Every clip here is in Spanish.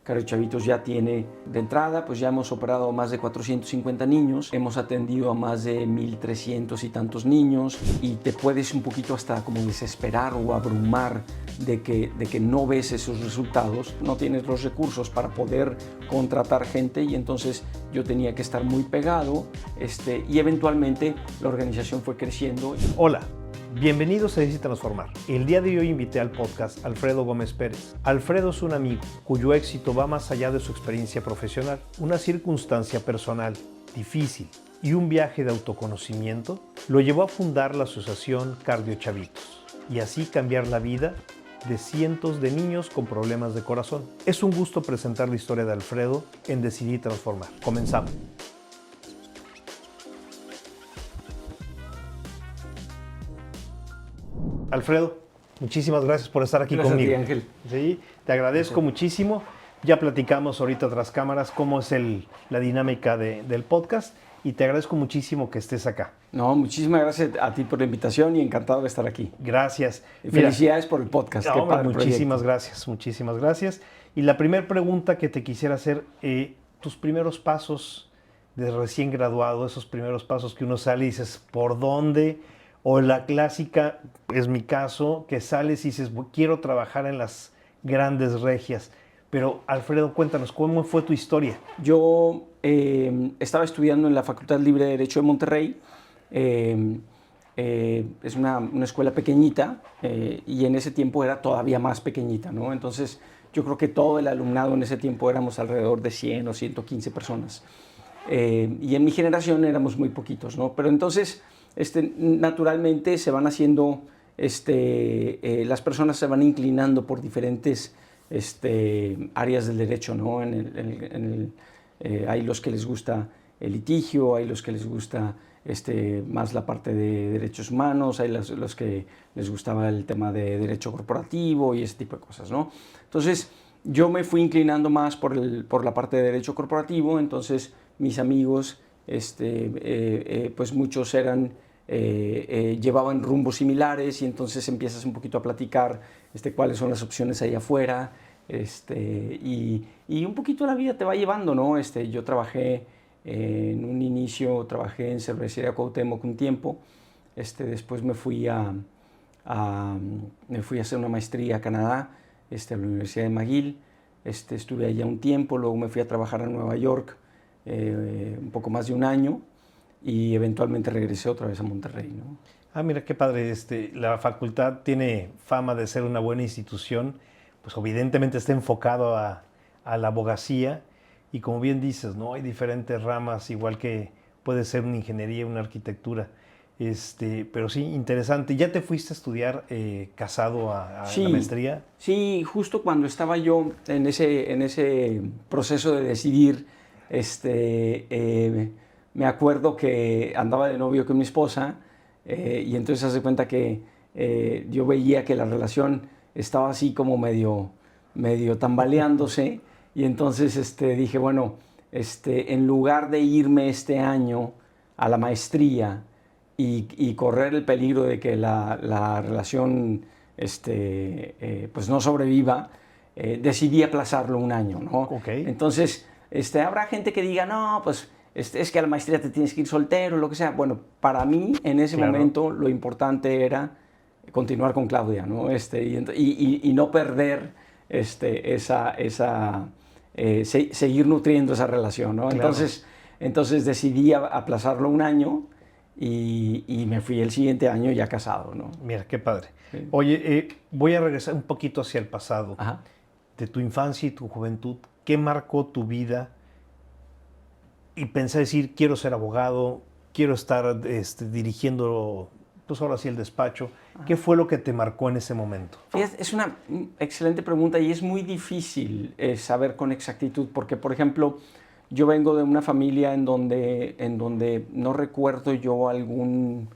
Cardiochavitos ya tiene de entrada, pues ya hemos operado más de 450 niños, hemos atendido a más de 1,300 y tantos niños y te puedes un poquito hasta como desesperar o abrumar de que no ves esos resultados, no tienes los recursos para poder contratar gente y entonces yo tenía que estar muy pegado y eventualmente la organización fue creciendo. Hola. Bienvenidos a Decide Transformar. El día de hoy invité al podcast a Alfredo Gómez Pérez. Alfredo es un amigo cuyo éxito va más allá de su experiencia profesional. Una circunstancia personal difícil y un viaje de autoconocimiento lo llevó a fundar la asociación Cardiochavitos y así cambiar la vida de cientos de niños con problemas de corazón. Es un gusto presentar la historia de Alfredo en Decidir Transformar. Comenzamos. Alfredo, muchísimas gracias por estar aquí conmigo. Gracias a ti, Ángel. Sí, te agradezco muchísimo. Ya platicamos ahorita tras cámaras cómo es la dinámica del podcast y te agradezco muchísimo que estés acá. No, muchísimas gracias a ti por la invitación y encantado de estar aquí. Gracias. Felicidades por el podcast. Qué padre muchísimas gracias, muchísimas gracias. Y la primera pregunta que te quisiera hacer, tus primeros pasos de recién graduado, esos primeros pasos que uno sale y dices, ¿por dónde? O la clásica, es mi caso, que sales y dices, quiero trabajar en las grandes regias. Pero, Alfredo, cuéntanos, ¿cómo fue tu historia? Yo estaba estudiando en la Facultad Libre de Derecho de Monterrey. Es una escuela pequeñita y en ese tiempo era todavía más pequeñita, ¿no? Entonces, yo creo que todo el alumnado en ese tiempo éramos alrededor de 100 o 115 personas. Y en mi generación éramos muy poquitos, ¿no? Pero entonces... naturalmente se van haciendo, las personas se van inclinando por diferentes áreas del derecho, ¿no? Hay los que les gusta el litigio, hay los que les gusta más la parte de derechos humanos, hay los que les gustaba el tema de derecho corporativo y ese tipo de cosas, ¿no? Entonces yo me fui inclinando más por la parte de derecho corporativo, entonces mis amigos, pues muchos llevaban rumbos similares y entonces empiezas un poquito a platicar cuáles son las opciones ahí afuera y un poquito la vida te va llevando, ¿no? Yo trabajé en un inicio, trabajé en Cervecería Cuauhtémoc un tiempo, después me fui a hacer una maestría a Canadá, a la Universidad de McGill, estuve allá un tiempo, luego me fui a trabajar a Nueva York un poco más de un año y eventualmente regresé otra vez a Monterrey, ¿no? Ah, mira qué padre. La facultad tiene fama de ser una buena institución, pues evidentemente está enfocado a la abogacía y como bien dices, ¿no? Hay diferentes ramas, igual que puede ser una ingeniería, una arquitectura. Pero sí, interesante. ¿Ya te fuiste a estudiar casado a Sí, la maestría? Sí, justo cuando estaba yo en ese proceso de decidir, me acuerdo que andaba de novio con mi esposa y entonces hace cuenta que yo veía que la relación estaba así como medio tambaleándose y entonces dije, bueno, en lugar de irme este año a la maestría y correr el peligro de que la relación pues no sobreviva, decidí aplazarlo un año, ¿no? Okay. Entonces, habrá gente que diga, no, pues es que a la maestría te tienes que ir soltero, lo que sea. Bueno, para mí en ese momento lo importante era continuar con Claudia, ¿no? Y no perder seguir nutriendo esa relación, ¿no? Claro. Entonces decidí aplazarlo un año y me fui el siguiente año ya casado, ¿no? Mira, qué padre. Sí. Oye, voy a regresar un poquito hacia el pasado. Ajá. De tu infancia y tu juventud, ¿qué marcó tu vida? Y pensé decir, quiero ser abogado, quiero estar dirigiendo, pues ahora sí, el despacho. Ajá. ¿Qué fue lo que te marcó en ese momento? Fíjate, es una excelente pregunta y es muy difícil saber con exactitud porque, por ejemplo, yo vengo de una familia en donde no recuerdo yo algún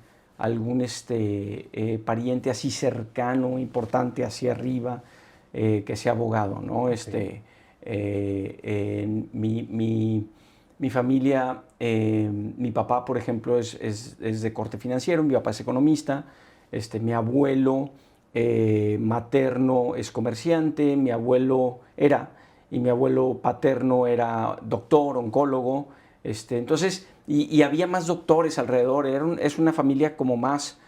pariente así cercano, importante hacia arriba, que sea abogado, ¿no? Okay. Mi familia, mi papá, por ejemplo, es de corte financiero, mi papá es economista, mi abuelo materno es comerciante, mi abuelo era, y mi abuelo paterno era doctor, oncólogo. Entonces, y había más doctores alrededor. Es una familia como más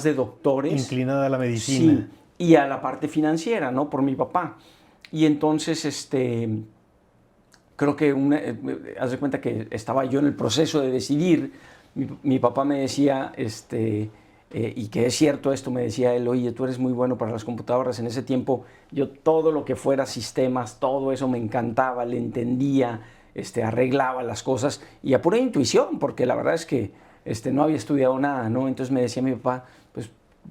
de doctores. Inclinada a la medicina. Sí, y a la parte financiera, ¿no? Por mi papá. Y entonces, creo que haz de cuenta que estaba yo en el proceso de decidir. Mi papá me decía, y que es cierto esto, me decía él, oye, tú eres muy bueno para las computadoras. En ese tiempo yo todo lo que fuera sistemas, todo eso me encantaba, le entendía, arreglaba las cosas y a pura intuición, porque la verdad es que no había estudiado nada, ¿no? Entonces me decía mi papá,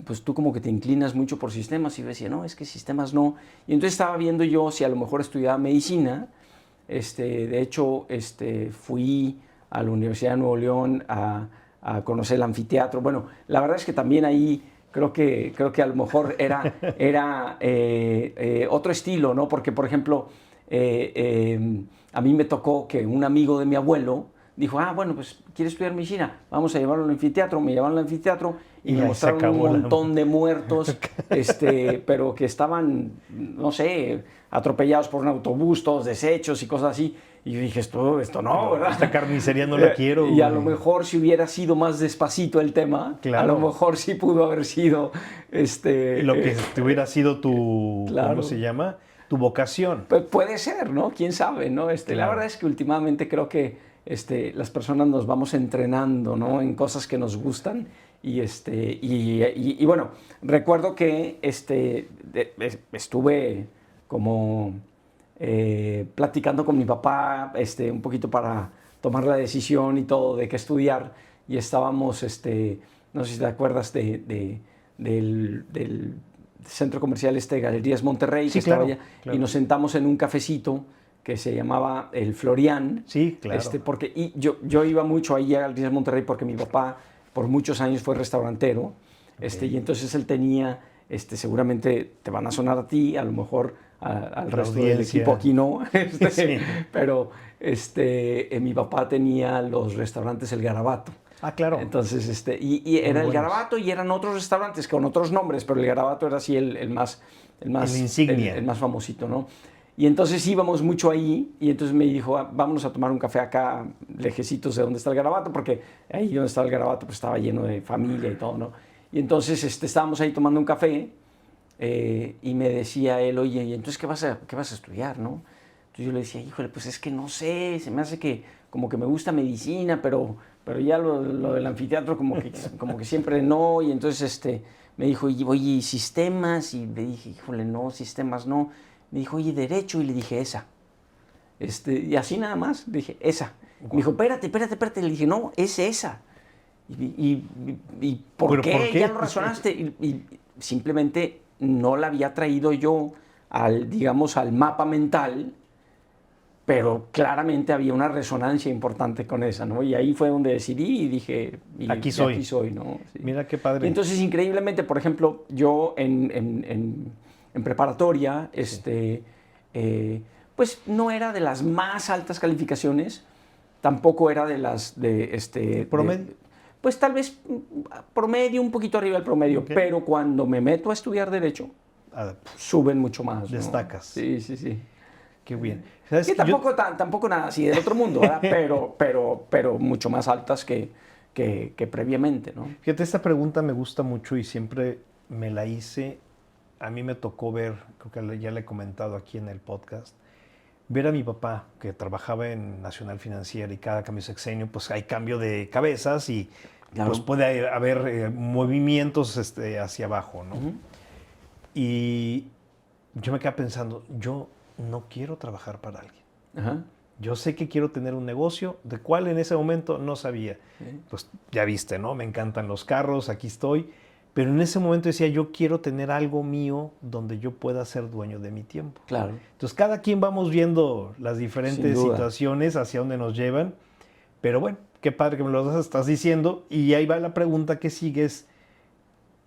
pues tú como que te inclinas mucho por sistemas, y yo decía, no, es que sistemas no. Y entonces estaba viendo yo si a lo mejor estudiaba medicina. De hecho, fui a la Universidad de Nuevo León a conocer el anfiteatro. Bueno, la verdad es que también ahí creo que a lo mejor era otro estilo, ¿no? Porque, por ejemplo, a mí me tocó que un amigo de mi abuelo dijo, bueno, pues quiere estudiar medicina, vamos a llevarlo al anfiteatro. Me llevaron al anfiteatro y me mostraron un montón de muertos, pero que estaban, no sé, atropellados por un autobús, todos deshechos y cosas así. Y yo dije, esto no, ¿verdad? Esta carnicería no la quiero. Y a lo mejor si hubiera sido más despacito el tema, claro, a lo mejor sí pudo haber sido... lo que hubiera sido tu, claro, ¿cómo se llama? Tu vocación. Pues puede ser, ¿no? ¿Quién sabe, no? Claro. La verdad es que últimamente creo que las personas nos vamos entrenando, ¿no? En cosas que nos gustan. Y bueno, recuerdo que estuve como platicando con mi papá un poquito para tomar la decisión y todo de qué estudiar, y estábamos, no sé si te acuerdas del centro comercial Galerías Monterrey, sí, que estaba claro, allá, claro. Y nos sentamos en un cafecito que se llamaba el Florian. Sí, claro. Porque yo iba mucho ahí a Galerías Monterrey porque mi papá por muchos años fue restaurantero. Okay. Y entonces él tenía, seguramente te van a sonar a ti, a lo mejor al resto del equipo aquí no, sí. Pero mi papá tenía los restaurantes El Garabato. Claro. Entonces, y era el Garabato y eran otros restaurantes con otros nombres, pero el Garabato era así el más insignia. El más famosito, ¿no? Y entonces íbamos mucho ahí, y entonces me dijo, vámonos a tomar un café acá, lejecitos de donde está el Garabato, porque ahí donde estaba el Garabato pues estaba lleno de familia y todo, ¿no? Y entonces estábamos ahí tomando un café, y me decía él, oye, ¿y entonces qué vas a estudiar, no? Entonces yo le decía, híjole, pues es que no sé, se me hace que como que me gusta medicina, pero ya lo del anfiteatro como que siempre no. Y entonces me dijo, oye, sistemas, y le dije, híjole, no, sistemas no. Me dijo, oye, derecho, y le dije, esa. Y así nada más, le dije, esa. Wow. Me dijo, espérate, le dije, no, es esa. ¿Y por qué? ¿Ya lo razonaste? Y simplemente no la había traído yo al mapa mental, pero claramente había una resonancia importante con esa, ¿no? Y ahí fue donde decidí y dije, aquí soy, ¿no? Sí. Mira qué padre. Y entonces, increíblemente, por ejemplo, yo en preparatoria, pues no era de las más altas calificaciones, tampoco era de las ¿Promedio? Pues tal vez promedio, un poquito arriba del promedio, okay. Pero cuando me meto a estudiar Derecho, suben mucho más. Destacas. ¿No? Sí. Qué bien. ¿Sabes? Que tampoco nada así del otro mundo, ¿verdad? pero mucho más altas que previamente, ¿no? Fíjate, esta pregunta me gusta mucho y siempre me la hice. A mí me tocó ver, creo que ya le he comentado aquí en el podcast, ver a mi papá, que trabajaba en Nacional Financiera, y cada cambio de sexenio, pues hay cambio de cabezas y claro, pues puede haber movimientos hacia abajo, ¿no? Uh-huh. Y yo me quedaba pensando, yo no quiero trabajar para alguien. Uh-huh. Yo sé que quiero tener un negocio, de cuál en ese momento no sabía. Uh-huh. Pues ya viste, ¿no? Me encantan los carros, aquí estoy. Pero en ese momento decía, yo quiero tener algo mío donde yo pueda ser dueño de mi tiempo. Claro. Entonces, cada quien vamos viendo las diferentes situaciones hacia dónde nos llevan. Pero bueno, qué padre que me lo estás diciendo. Y ahí va la pregunta que sigue es,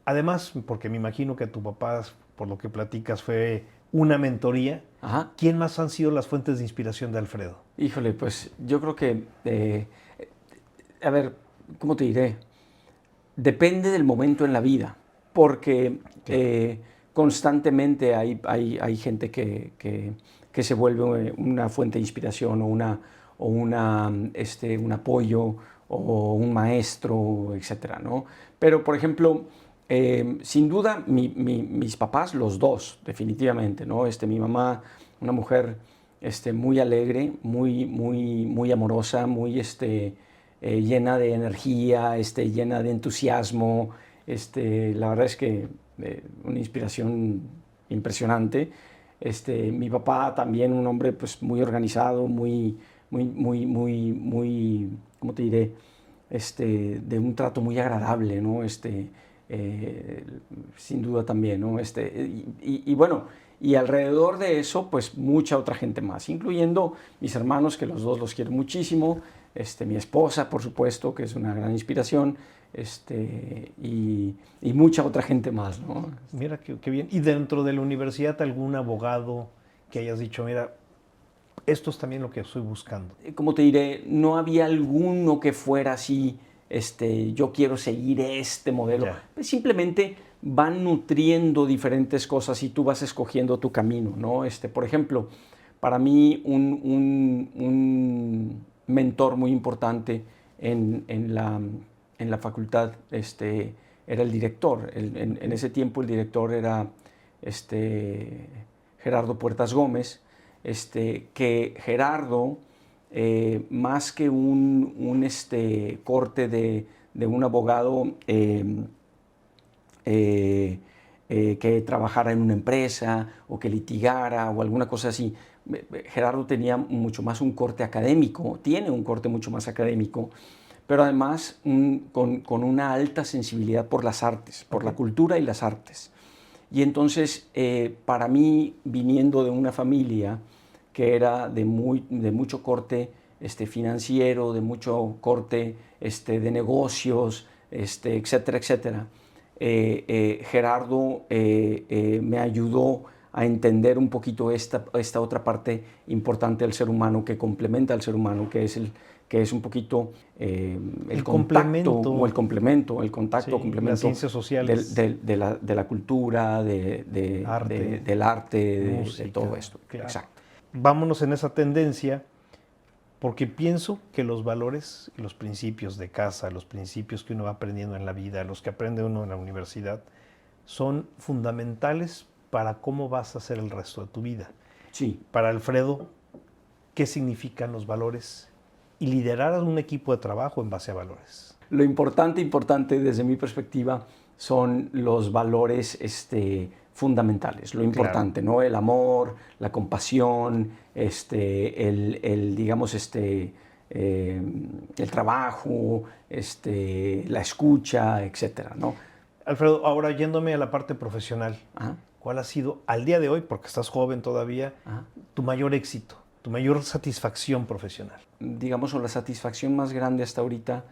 además, porque me imagino que tu papá, por lo que platicas, fue una mentoría. Ajá. ¿Quién más han sido las fuentes de inspiración de Alfredo? Híjole, pues yo creo que, a ver, ¿cómo te diré? Depende del momento en la vida, porque constantemente hay gente que que se vuelve una fuente de inspiración un apoyo o un maestro, etcétera, ¿no? Pero, por ejemplo, sin duda, mis papás, los dos, definitivamente, ¿no? Mi mamá, una mujer muy alegre, muy amorosa, llena de energía, llena de entusiasmo. La verdad es que una inspiración impresionante. Mi papá también, un hombre pues, muy organizado, ¿cómo te diré? De un trato muy agradable, ¿no? Sin duda también, ¿no? Y bueno, y alrededor de eso, pues mucha otra gente más, incluyendo mis hermanos, que los dos los quiero muchísimo, mi esposa, por supuesto, que es una gran inspiración, y mucha otra gente más, ¿no? Mira, qué bien. ¿Y dentro de la universidad algún abogado que hayas dicho, mira, esto es también lo que estoy buscando? Como te diré, no había alguno que fuera así, yo quiero seguir este modelo. Pues simplemente van nutriendo diferentes cosas y tú vas escogiendo tu camino, ¿no? Por ejemplo, para mí un mentor muy importante en la facultad era el director. En ese tiempo el director era Gerardo Puertas Gómez, que Gerardo, más que un corte de un abogado que trabajara en una empresa o que litigara o alguna cosa así, Gerardo tenía mucho más un corte académico, tiene un corte mucho más académico, pero además con una alta sensibilidad por las artes, por la cultura y las artes. Y entonces, para mí, viniendo de una familia que era de mucho corte financiero, de mucho corte de negocios, etcétera, etcétera, Gerardo me ayudó a entender un poquito esta otra parte importante del ser humano, que complementa al ser humano, que es un poquito el contacto o el complemento, el contacto, sí, complemento las ciencias sociales, de la cultura, del arte, música, de todo esto. Claro. Exacto. Vámonos en esa tendencia, porque pienso que los valores y los principios de casa, los principios que uno va aprendiendo en la vida, los que aprende uno en la universidad, son fundamentales para cómo vas a hacer el resto de tu vida. Sí. Para Alfredo, ¿qué significan los valores y liderar a un equipo de trabajo en base a valores? Lo importante desde mi perspectiva son los valores fundamentales, lo importante, claro, ¿no? El amor, la compasión, digamos, el trabajo, la escucha, etcétera, ¿no? Alfredo, ahora yéndome a la parte profesional, ajá, ¿cuál ha sido al día de hoy, porque estás joven todavía, ajá, tu mayor éxito, tu mayor satisfacción profesional? Digamos, la satisfacción más grande hasta ahorita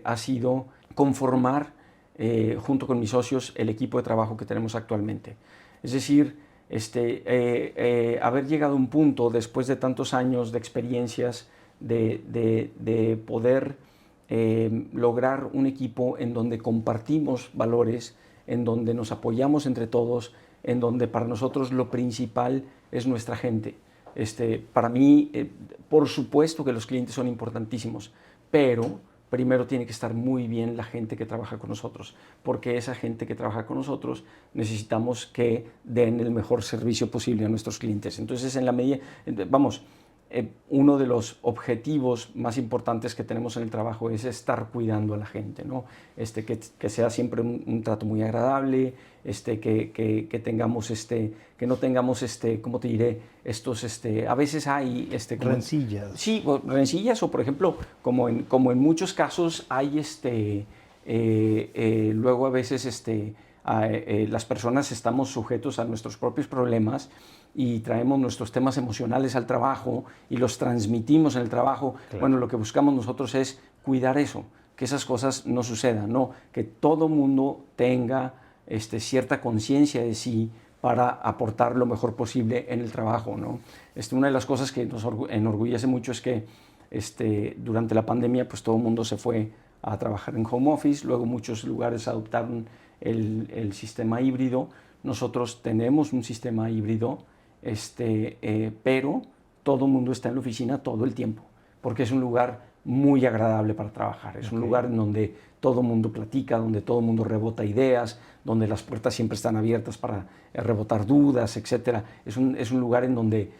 ha sido conformar junto con mis socios el equipo de trabajo que tenemos actualmente. Es decir, haber llegado a un punto después de tantos años de experiencias de poder lograr un equipo en donde compartimos valores, en donde nos apoyamos entre todos, en donde para nosotros lo principal es nuestra gente. Para mí, por supuesto que los clientes son importantísimos, pero primero tiene que estar muy bien la gente que trabaja con nosotros, porque esa gente que trabaja con nosotros necesitamos que den el mejor servicio posible a nuestros clientes. Entonces, en la medida, uno de los objetivos más importantes que tenemos en el trabajo es estar cuidando a la gente, ¿no? Que sea siempre un trato muy agradable, que tengamos, que no tengamos, ¿cómo te diré? A veces hay... rencillas. Sí, rencillas, o por ejemplo, como en muchos casos hay, luego a veces, las personas estamos sujetos a nuestros propios problemas y traemos nuestros temas emocionales al trabajo y los transmitimos en el trabajo. Claro. Bueno, lo que buscamos nosotros es cuidar eso, que esas cosas no sucedan, ¿no? Que todo mundo tenga cierta conciencia de sí para aportar lo mejor posible en el trabajo, ¿no? Una de las cosas que nos enorgullece mucho es que durante la pandemia pues todo el mundo se fue a trabajar en home office, luego muchos lugares adoptaron el sistema híbrido. Nosotros tenemos un sistema híbrido pero todo el mundo está en la oficina todo el tiempo, porque es un lugar muy agradable para trabajar. Es un lugar en donde todo el mundo platica, donde todo el mundo rebota ideas, donde las puertas siempre están abiertas para rebotar dudas, etc. Es un lugar en donde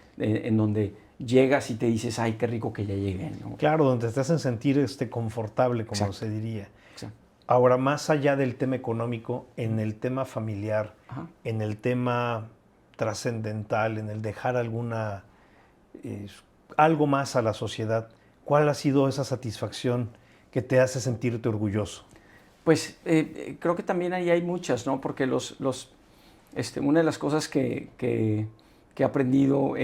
llegas y te dices, ay, qué rico que ya llegué, ¿no? Claro, donde te hacen sentir confortable, como Exacto. se diría. Exacto. Ahora, más allá del tema económico, en el tema familiar, Ajá. en el tema trascendental, en el dejar algo más a la sociedad, ¿cuál ha sido esa satisfacción que te hace sentirte orgulloso? Pues creo que también ahí hay muchas, ¿no? Porque una de las cosas que he aprendido,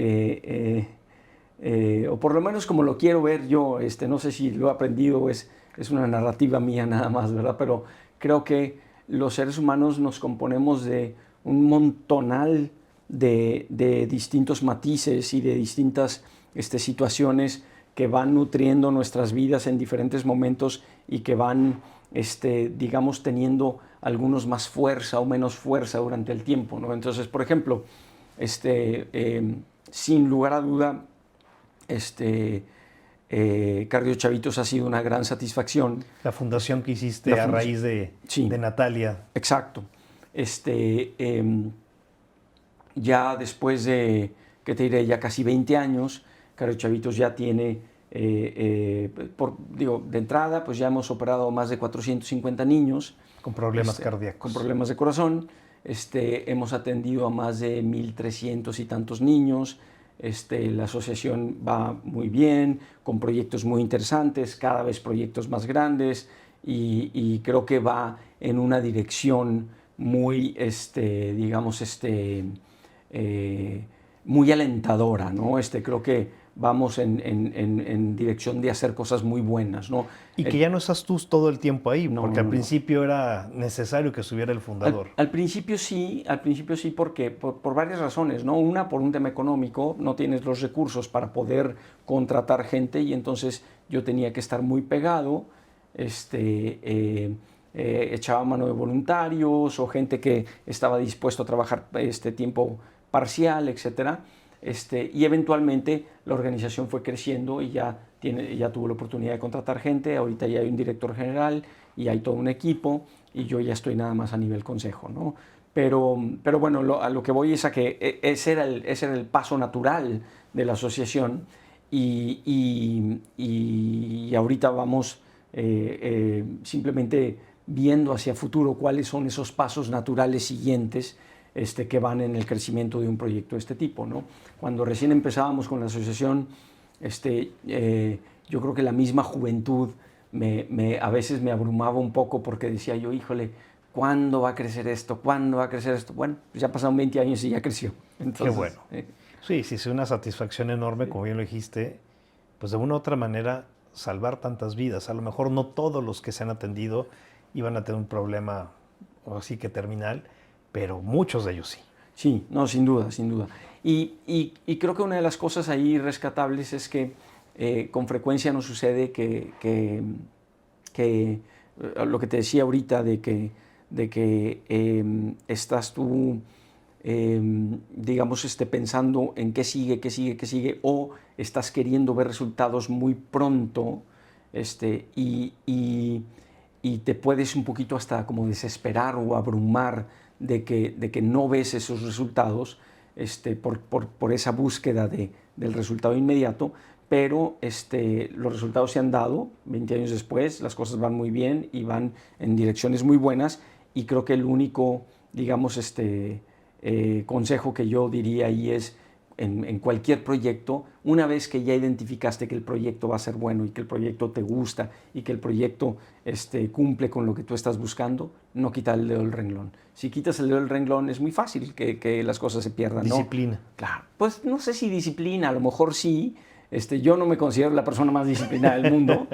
o por lo menos como lo quiero ver yo, no sé si lo he aprendido, es una narrativa mía nada más, ¿verdad? Pero creo que los seres humanos nos componemos de un montonal de distintos matices y de distintas situaciones que van nutriendo nuestras vidas en diferentes momentos y que van, digamos, teniendo algunos más fuerza o menos fuerza durante el tiempo, ¿no? Entonces, por ejemplo, sin lugar a duda, Cardio Chavitos ha sido una gran satisfacción. La fundación que hiciste a raíz Sí, de Natalia. exacto. Ya después de, ¿qué te diré? Ya casi 20 años, Cardio Chavitos ya tiene, de entrada, pues ya hemos operado más de 450 niños. Con problemas cardíacos. Con problemas de corazón. Hemos atendido a más de 1,300 y tantos niños. La asociación va muy bien, con proyectos muy interesantes, cada vez proyectos más grandes, y creo que va en una dirección muy, digamos, muy alentadora, ¿no? Creo que vamos en dirección de hacer cosas muy buenas, ¿no? Y que ya no estás tú todo el tiempo ahí, No, porque al no. principio era necesario que estuviera el fundador. Al principio sí, porque por varias razones, ¿no? Una, por un tema económico, no tienes los recursos para poder contratar gente y entonces yo tenía que estar muy pegado, echaba mano de voluntarios o gente que estaba dispuesto a trabajar tiempo parcial, etcétera. Y eventualmente la organización fue creciendo y ya tuvo la oportunidad de contratar gente. Ahorita ya hay un director general y hay todo un equipo y yo ya estoy nada más a nivel consejo, ¿no? Pero bueno, a lo que voy es a que ese era el paso natural de la asociación y ahorita vamos simplemente viendo hacia futuro cuáles son esos pasos naturales siguientes que van en el crecimiento de un proyecto de este tipo, ¿no? Cuando recién empezábamos con la asociación, yo creo que la misma juventud a veces me abrumaba un poco porque decía yo, híjole, ¿cuándo va a crecer esto? ¿Cuándo va a crecer esto? Bueno, pues ya pasaron 20 años y ya creció. Entonces, qué bueno. Sí, es una satisfacción enorme, como bien lo dijiste, pues de una u otra manera salvar tantas vidas. A lo mejor no todos los que se han atendido iban a tener un problema o así que terminal, pero muchos de ellos sí. Sí, no, sin duda, sin duda. Y creo que una de las cosas ahí rescatables es que con frecuencia nos sucede que lo que te decía ahorita de que estás tú, digamos, pensando en qué sigue, o estás queriendo ver resultados muy pronto, y te puedes un poquito hasta como desesperar o abrumar de que no ves esos resultados por esa búsqueda del resultado inmediato, pero los resultados se han dado 20 años después, las cosas van muy bien y van en direcciones muy buenas, y creo que el único, digamos, consejo que yo diría ahí es, en cualquier proyecto, una vez que ya identificaste que el proyecto va a ser bueno y que el proyecto te gusta y que el proyecto cumple con lo que tú estás buscando, no quitar el dedo del renglón. Si quitas el dedo del renglón es muy fácil que las cosas se pierdan, ¿no? Disciplina. Claro, pues no sé si disciplina, a lo mejor sí. Yo no me considero la persona más disciplinada del mundo,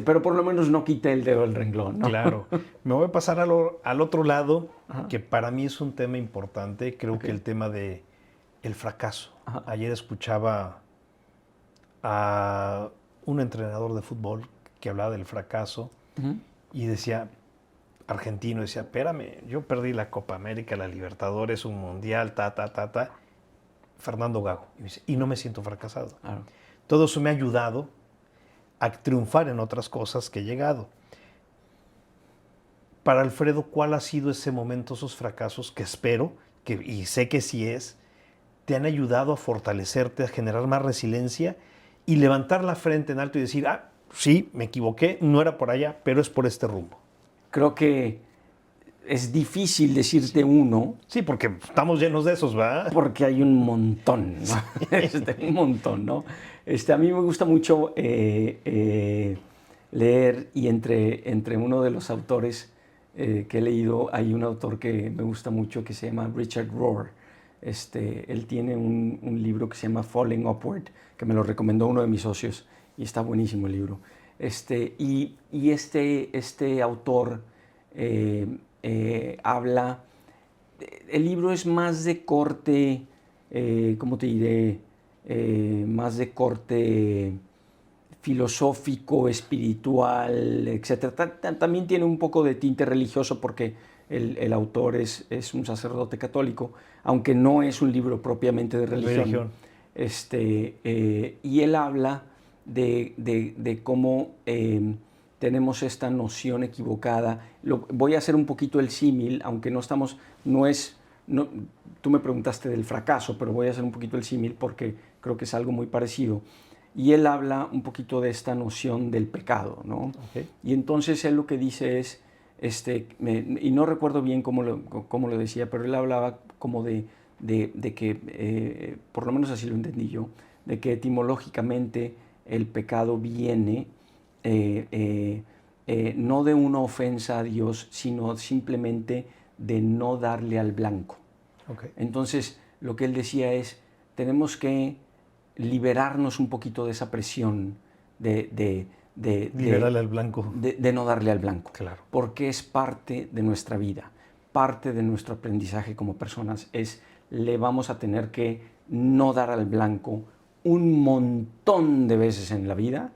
pero por lo menos no quité el dedo del renglón, ¿no? Claro. Me voy a pasar al otro lado, que para mí es un tema importante. Creo que el tema de el fracaso. Ajá. Ayer escuchaba a un entrenador de fútbol que hablaba del fracaso y decía, argentino, decía, espérame, yo perdí la Copa América, la Libertadores, un Mundial, Fernando Gago. Y me dice, y no me siento fracasado. Claro. Todo eso me ha ayudado a triunfar en otras cosas que he llegado. Para Alfredo, ¿cuál ha sido ese momento, esos fracasos que espero, y sé que sí es, te han ayudado a fortalecerte, a generar más resiliencia y levantar la frente en alto y decir, sí, me equivoqué, no era por allá, pero es por este rumbo? Creo que es difícil decirte uno. Sí, porque estamos llenos de esos, ¿verdad? Porque hay un montón, ¿no? Un montón, ¿no? A mí me gusta mucho leer, y entre uno de los autores que he leído, hay un autor que me gusta mucho que se llama Richard Rohr. Él tiene un libro que se llama Falling Upward, que me lo recomendó uno de mis socios, y está buenísimo el libro. Y este autor habla. El libro es más de corte, ¿cómo te diré? Más de corte filosófico, espiritual, etc. También tiene un poco de tinte religioso porque el autor es un sacerdote católico, aunque no es un libro propiamente de religión. Y él habla de cómo tenemos esta noción equivocada. Voy a hacer un poquito el símil, aunque tú me preguntaste del fracaso, pero voy a hacer un poquito el símil porque creo que es algo muy parecido. Y él habla un poquito de esta noción del pecado, ¿no? Okay. Y entonces él lo que dice es, y no recuerdo bien cómo lo decía, pero él hablaba como de que, por lo menos así lo entendí yo, de que etimológicamente el pecado viene no de una ofensa a Dios, sino simplemente de no darle al blanco. Okay. Entonces, lo que él decía es, tenemos que liberarnos un poquito de esa presión liberarle al blanco. De no darle al blanco. Claro. Porque es parte de nuestra vida, parte de nuestro aprendizaje como personas. Le vamos a tener que no dar al blanco un montón de veces en la vida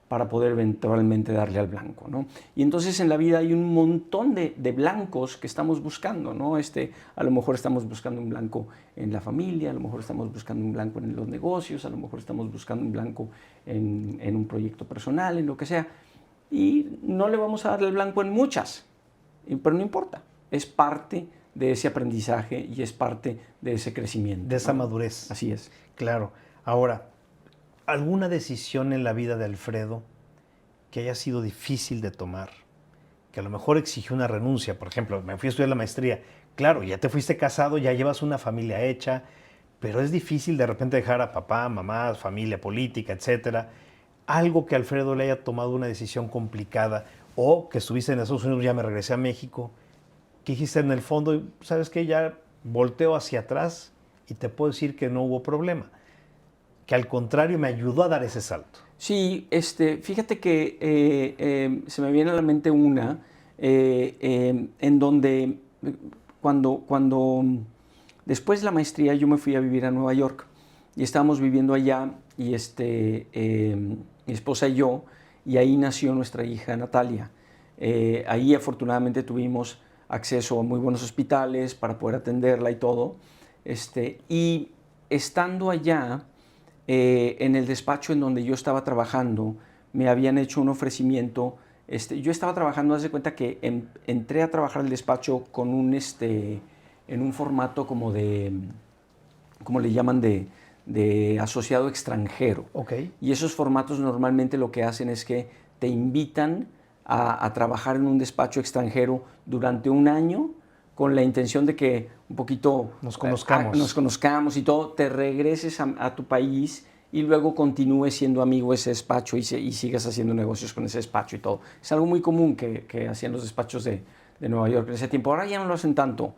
para poder eventualmente darle al blanco, ¿no? Y entonces en la vida hay un montón de blancos que estamos buscando, ¿no? A lo mejor estamos buscando un blanco en la familia, a lo mejor estamos buscando un blanco en los negocios, a lo mejor estamos buscando un blanco en un proyecto personal, en lo que sea. Y no le vamos a dar el blanco en muchas, pero no importa. Es parte de ese aprendizaje y es parte de ese crecimiento. De esa madurez. Así es. Claro. Ahora, ¿alguna decisión en la vida de Alfredo que haya sido difícil de tomar? Que a lo mejor exigió una renuncia. Por ejemplo, me fui a estudiar la maestría. Claro, ya te fuiste casado, ya llevas una familia hecha, pero es difícil de repente dejar a papá, mamá, familia política, etcétera. Algo que Alfredo le haya tomado una decisión complicada, o que estuviste en Estados Unidos, ya me regresé a México, que dijiste en el fondo, ¿sabes qué? Ya volteo hacia atrás y te puedo decir que no hubo problema. Que al contrario me ayudó a dar ese salto. Sí, fíjate que se me viene a la mente una en donde cuando después de la maestría yo me fui a vivir a Nueva York y estábamos viviendo allá y mi esposa y yo, y ahí nació nuestra hija Natalia. Ahí afortunadamente tuvimos acceso a muy buenos hospitales para poder atenderla y todo. Y estando allá, en el despacho en donde yo estaba trabajando, me habían hecho un ofrecimiento. Yo estaba trabajando, haz de cuenta que entré a trabajar al despacho con en un formato como ¿cómo le llaman? De asociado extranjero. Okay. Y esos formatos normalmente lo que hacen es que te invitan a trabajar en un despacho extranjero durante un año con la intención de que un poquito nos conozcamos y todo, te regreses a tu país y luego continúes siendo amigo de ese despacho y sigas haciendo negocios con ese despacho y todo. Es algo muy común que hacían los despachos de Nueva York en ese tiempo. Ahora ya no lo hacen tanto,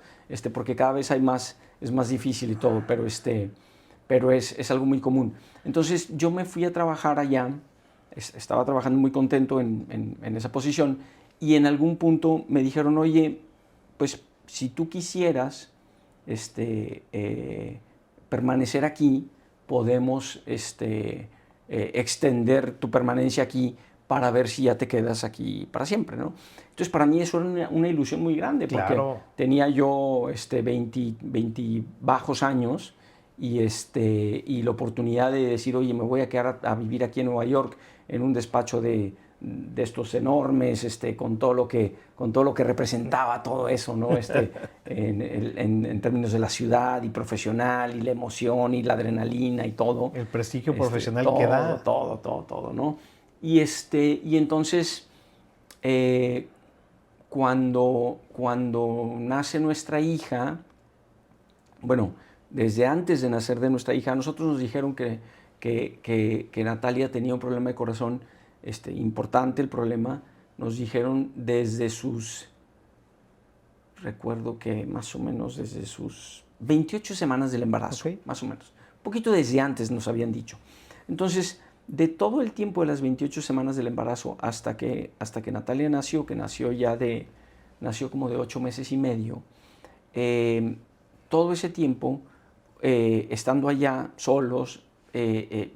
porque cada vez es más difícil y todo, pero es algo muy común. Entonces yo me fui a trabajar allá, estaba trabajando muy contento en esa posición, y en algún punto me dijeron, oye, pues si tú quisieras permanecer aquí, podemos extender tu permanencia aquí para ver si ya te quedas aquí para siempre, ¿no? Entonces, para mí eso era una ilusión muy grande, porque claro, tenía yo 20 bajos años y la oportunidad de decir, oye, me voy a quedar a vivir aquí en Nueva York en un despacho de estos enormes, con todo lo que representaba todo eso, ¿no? En términos de la ciudad y profesional y la emoción y la adrenalina y todo. El prestigio profesional todo, que da. todo, ¿no? Y entonces, cuando nace nuestra hija, bueno, desde antes de nacer de nuestra hija, a nosotros nos dijeron que Natalia tenía un problema de corazón importante. El problema nos dijeron recuerdo que más o menos desde sus 28 semanas del embarazo, más o menos. Un poquito desde antes nos habían dicho. Entonces, de todo el tiempo de las 28 semanas del embarazo hasta que Natalia nació, que nació como de 8 meses y medio, todo ese tiempo, estando allá solos,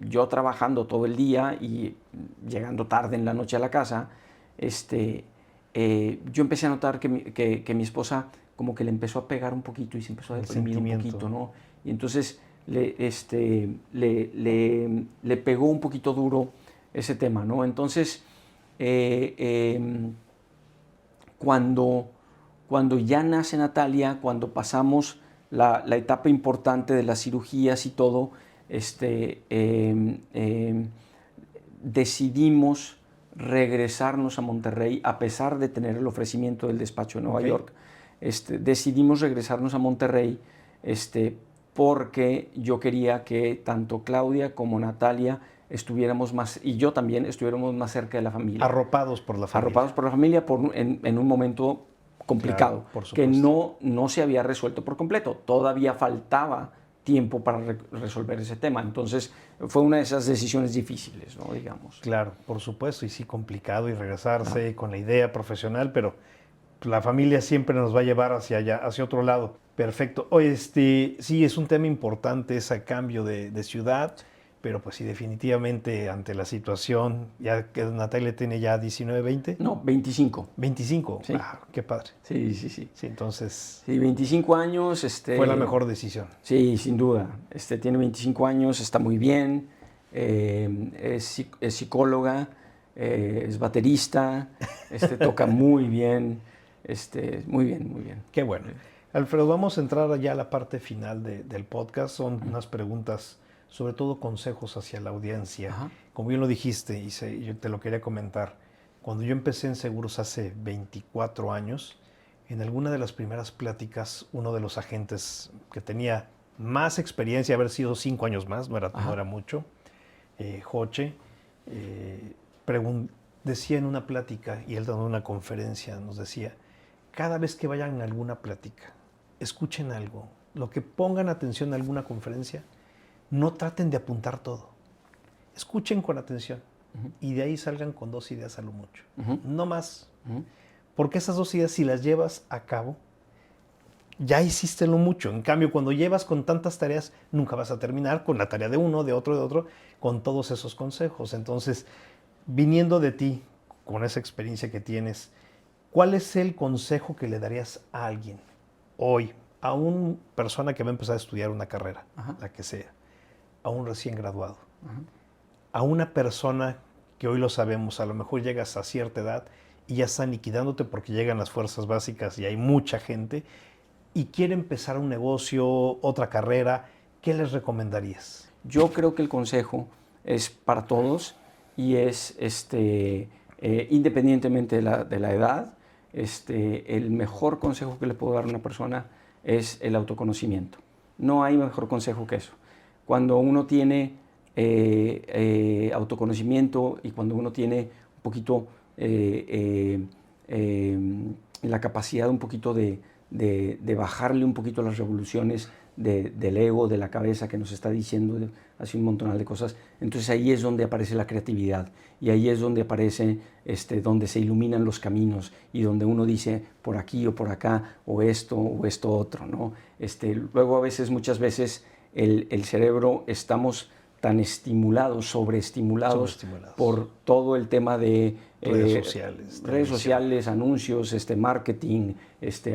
yo trabajando todo el día y llegando tarde en la noche a la casa, yo empecé a notar que mi esposa como que le empezó a pegar un poquito y se empezó a deprimir un poquito, ¿no? Y entonces le pegó un poquito duro ese tema, ¿no? Entonces, cuando ya nace Natalia, cuando pasamos la etapa importante de las cirugías y todo, decidimos regresarnos a Monterrey, a pesar de tener el ofrecimiento del despacho de Nueva York. Decidimos regresarnos a Monterrey porque yo quería que tanto Claudia como Natalia estuviéramos más, y yo también, estuviéramos más cerca de la familia. Arropados por la familia. Arropados por la familia en un momento complicado, claro, que no se había resuelto por completo. Todavía faltaba tiempo para resolver ese tema. Entonces, fue una de esas decisiones difíciles, ¿no? Digamos. Claro, por supuesto, y sí complicado, y regresarse con la idea profesional, pero la familia siempre nos va a llevar hacia allá, hacia otro lado. Perfecto. Oye, sí, es un tema importante ese cambio de ciudad, pero pues sí, definitivamente ante la situación, ya que Natalia tiene ya 19, 20. No, 25. 25, sí. Qué padre. Sí. Sí, entonces... Sí, 25 años. Fue la mejor decisión. Sí, sin duda. Tiene 25 años, está muy bien, es psicóloga, es baterista, toca muy bien, muy bien. Qué bueno. Alfredo, vamos a entrar ya a la parte final del podcast. Son unas preguntas, sobre todo consejos hacia la audiencia. Ajá. Como bien lo dijiste, y yo te lo quería comentar, cuando yo empecé en seguros hace 24 años, en alguna de las primeras pláticas, uno de los agentes que tenía más experiencia, haber sido 5 años más, no era mucho, Joche, decía en una plática, y él dando una conferencia, nos decía, cada vez que vayan a alguna plática, escuchen algo, lo que pongan atención a alguna conferencia, no traten de apuntar todo. Escuchen con atención y de ahí salgan con 2 ideas a lo mucho. No más. Porque esas 2 ideas, si las llevas a cabo, ya hiciste lo mucho. En cambio, cuando llevas con tantas tareas, nunca vas a terminar con la tarea de uno, de otro, con todos esos consejos. Entonces, viniendo de ti, con esa experiencia que tienes, ¿cuál es el consejo que le darías a alguien hoy, a una persona que va a empezar a estudiar una carrera, la que sea, a un recién graduado, a una persona que hoy lo sabemos, a lo mejor llegas a cierta edad y ya están liquidándote porque llegan las fuerzas básicas y hay mucha gente y quiere empezar un negocio, otra carrera? ¿Qué les recomendarías? Yo creo que el consejo es para todos y es independientemente de la edad. El mejor consejo que le puedo dar a una persona es el autoconocimiento. No hay mejor consejo que eso. Cuando uno tiene autoconocimiento y cuando uno tiene un poquito la capacidad un poquito de bajarle un poquito las revoluciones del ego, de la cabeza que nos está diciendo así un montón de cosas, entonces ahí es donde aparece la creatividad y ahí es donde aparece, donde se iluminan los caminos y donde uno dice por aquí o por acá o esto otro, ¿no? Luego muchas veces el cerebro estamos tan estimulados, sobreestimulados por todo el tema de redes sociales, anuncios, marketing,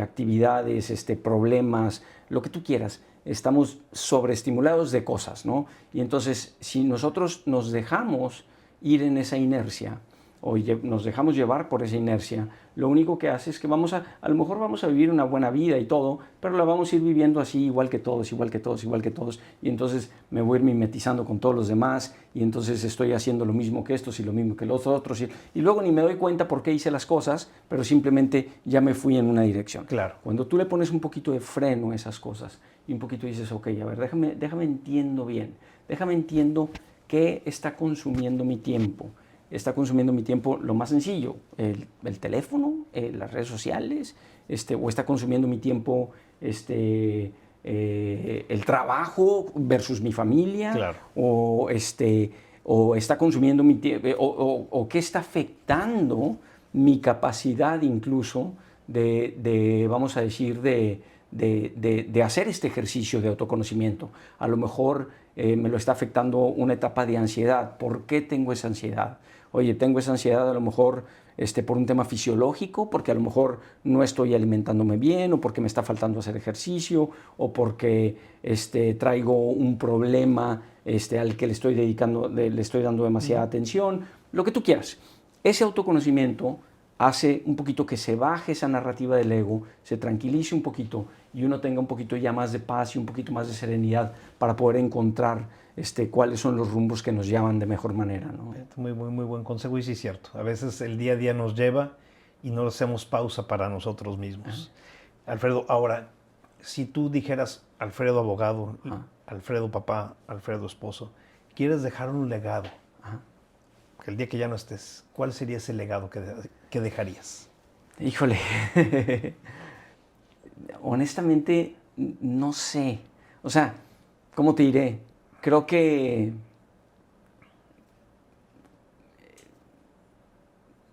actividades, problemas, lo que tú quieras. estamos sobreestimulados de cosas, ¿no? Y entonces, si nosotros nos dejamos ir en esa inercia, o nos dejamos llevar por esa inercia, lo único que hace es que a lo mejor vamos a vivir una buena vida y todo, pero la vamos a ir viviendo así igual que todos, igual que todos, igual que todos, y entonces me voy a ir mimetizando con todos los demás, y entonces estoy haciendo lo mismo que estos y lo mismo que los otros, y luego ni me doy cuenta por qué hice las cosas, pero simplemente ya me fui en una dirección. Claro. Cuando tú le pones un poquito de freno a esas cosas, y un poquito dices, ok, a ver, déjame entiendo bien, déjame entiendo qué está consumiendo mi tiempo. Está consumiendo mi tiempo lo más sencillo, el teléfono, las redes sociales, o está consumiendo mi tiempo el trabajo versus mi familia, claro. o está consumiendo mi tiempo, o qué está afectando mi capacidad incluso vamos a decir, de hacer este ejercicio de autoconocimiento. A lo mejor me lo está afectando una etapa de ansiedad. ¿Por qué tengo esa ansiedad? Oye, tengo esa ansiedad a lo mejor por un tema fisiológico, porque a lo mejor no estoy alimentándome bien, o porque me está faltando hacer ejercicio, o porque traigo un problema al que le estoy dando demasiada atención, lo que tú quieras. Ese autoconocimiento hace un poquito que se baje esa narrativa del ego, se tranquilice un poquito y uno tenga un poquito ya más de paz y un poquito más de serenidad para poder encontrar cuáles son los rumbos que nos llevan de mejor manera, ¿no? Muy, muy, muy buen consejo, y sí es cierto. A veces el día a día nos lleva y no hacemos pausa para nosotros mismos. Alfredo, ahora, si tú dijeras Alfredo abogado, Alfredo papá, Alfredo esposo, quieres dejar un legado, que el día que ya no estés, ¿cuál sería ese legado que dejarías? Híjole, honestamente no sé. O sea, ¿cómo te diré? Creo que,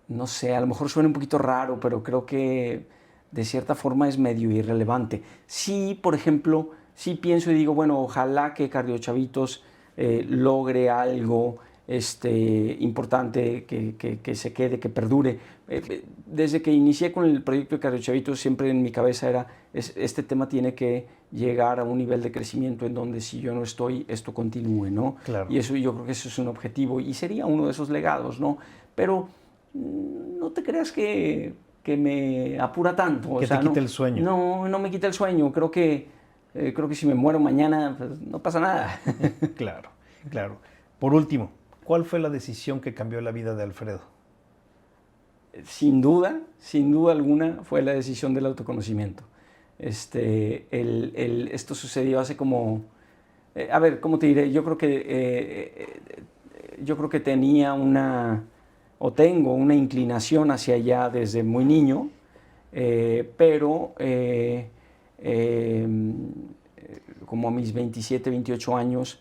no sé, a lo mejor suena un poquito raro, pero creo que de cierta forma es medio irrelevante. Sí, por ejemplo, sí pienso y digo, bueno, ojalá que Cardiochavitos logre algo importante, que se quede, que perdure. Desde que inicié con el proyecto de Cardiochavitos, siempre en mi cabeza era, este tema tiene que llegar a un nivel de crecimiento en donde si yo no estoy, esto continúe, ¿no? Claro. Y eso, yo creo que eso es un objetivo y sería uno de esos legados, ¿no? Pero no te creas que me apura tanto. Que te quite el sueño. No me quita el sueño. Creo que si me muero mañana, pues, no pasa nada. Claro, claro. Por último, ¿cuál fue la decisión que cambió la vida de Alfredo? Sin duda alguna, fue la decisión del autoconocimiento. Esto sucedió hace como... a ver, ¿cómo te diré? Yo creo que tenía o tengo una inclinación hacia allá desde muy niño, pero como a mis 27, 28 años,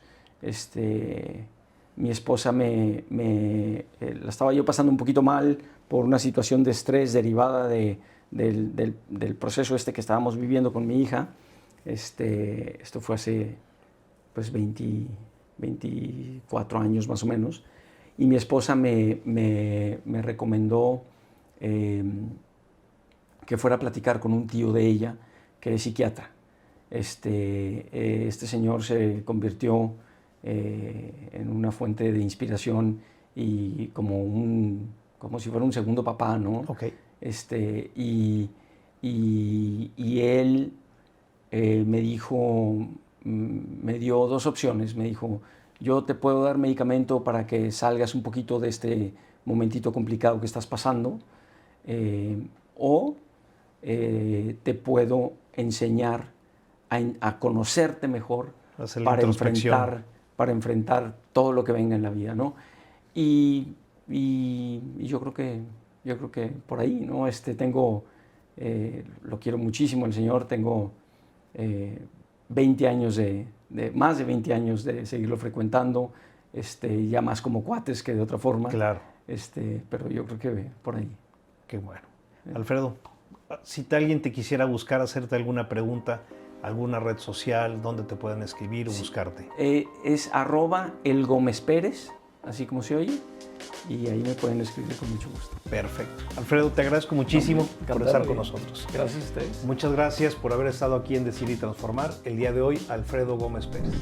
mi esposa la estaba yo pasando un poquito mal por una situación de estrés derivada del proceso que estábamos viviendo con mi hija. Esto fue hace pues 24 años más o menos, y mi esposa me recomendó que fuera a platicar con un tío de ella que es psiquiatra. Este señor se convirtió en una fuente de inspiración y como si fuera un segundo papá, ¿no? Okay. Y él me dio dos opciones. Me dijo, yo te puedo dar medicamento para que salgas un poquito de este momentito complicado que estás pasando, o te puedo enseñar a conocerte mejor para enfrentar todo lo que venga en la vida, ¿no? Y yo creo que por ahí, ¿no? Lo quiero muchísimo el Señor, tengo 20 años más de 20 años de seguirlo frecuentando, ya más como cuates que de otra forma. Claro. Pero yo creo que por ahí. Qué bueno. Alfredo, si alguien te quisiera buscar, hacerte alguna pregunta, alguna red social, ¿dónde te pueden escribir o buscarte? Es @elgomezperez, así como se oye. y ahí me pueden escribir con mucho gusto. Perfecto. Alfredo, te agradezco muchísimo por estar con nosotros. Gracias a ustedes. Muchas gracias por haber estado aquí en Decir y Transformar. El día de hoy, Alfredo Gómez Pérez.